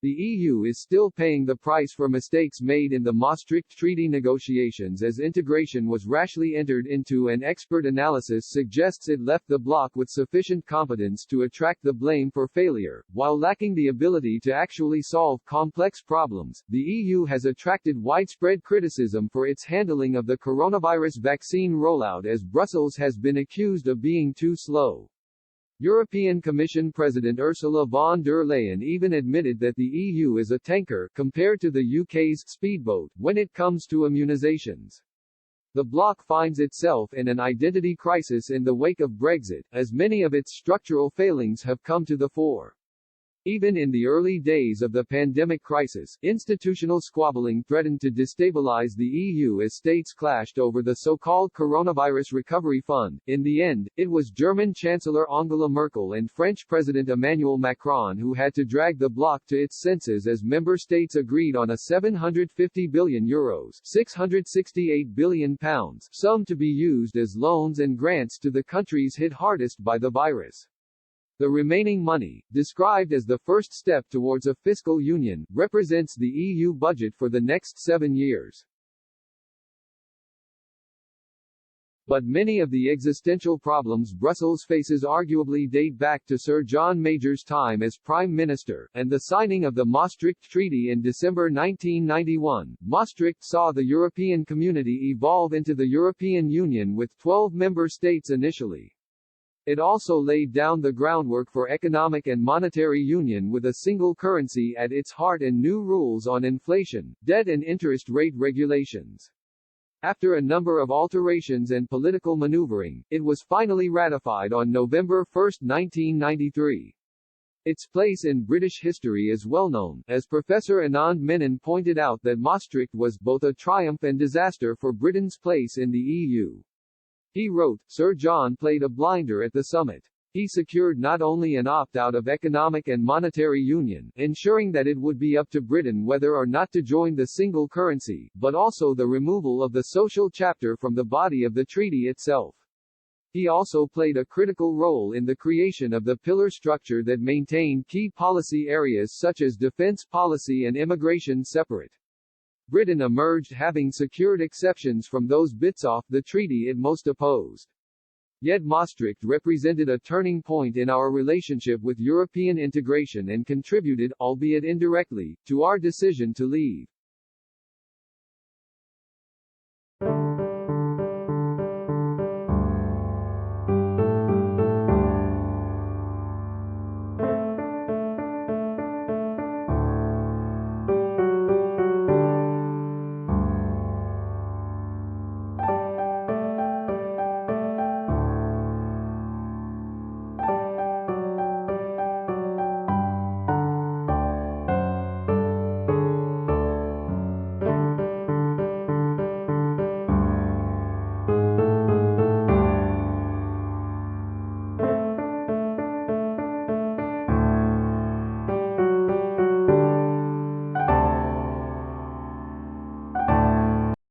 The EU is still paying the price for mistakes made in the Maastricht Treaty negotiations, as integration was rashly entered into, and expert analysis suggests it left the bloc with sufficient competence to attract the blame for failure. While lacking the ability to actually solve complex problems, the EU has attracted widespread criticism for its handling of the coronavirus vaccine rollout, as Brussels has been accused of being too slow. European Commission President Ursula von der Leyen even admitted that the EU is a tanker, compared to the UK's speedboat, when it comes to immunizations. The bloc finds itself in an identity crisis in the wake of Brexit, as many of its structural failings have come to the fore. Even in the early days of the pandemic crisis, institutional squabbling threatened to destabilize the EU as states clashed over the so-called Coronavirus Recovery Fund. In the end, it was German Chancellor Angela Merkel and French President Emmanuel Macron who had to drag the bloc to its senses, as member states agreed on a €750 billion (£668 billion) sum to be used as loans and grants to the countries hit hardest by the virus. The remaining money, described as the first step towards a fiscal union, represents the EU budget for the next 7 years. But many of the existential problems Brussels faces arguably date back to Sir John Major's time as Prime Minister, and the signing of the Maastricht Treaty in December 1991. Maastricht saw the European Community evolve into the European Union with 12 member states initially. It also laid down the groundwork for economic and monetary union with a single currency at its heart and new rules on inflation, debt and interest rate regulations. After a number of alterations and political maneuvering, it was finally ratified on November 1, 1993. Its place in British history is well known, as Professor Anand Menon pointed out that Maastricht was both a triumph and disaster for Britain's place in the EU. He wrote, "Sir John played a blinder at the summit. He secured not only an opt-out of economic and monetary union, ensuring that it would be up to Britain whether or not to join the single currency, but also the removal of the social chapter from the body of the treaty itself. He also played a critical role in the creation of the pillar structure that maintained key policy areas such as defense policy and immigration separate. Britain emerged having secured exceptions from those bits off the treaty it most opposed. Yet Maastricht represented a turning point in our relationship with European integration and contributed, albeit indirectly, to our decision to leave.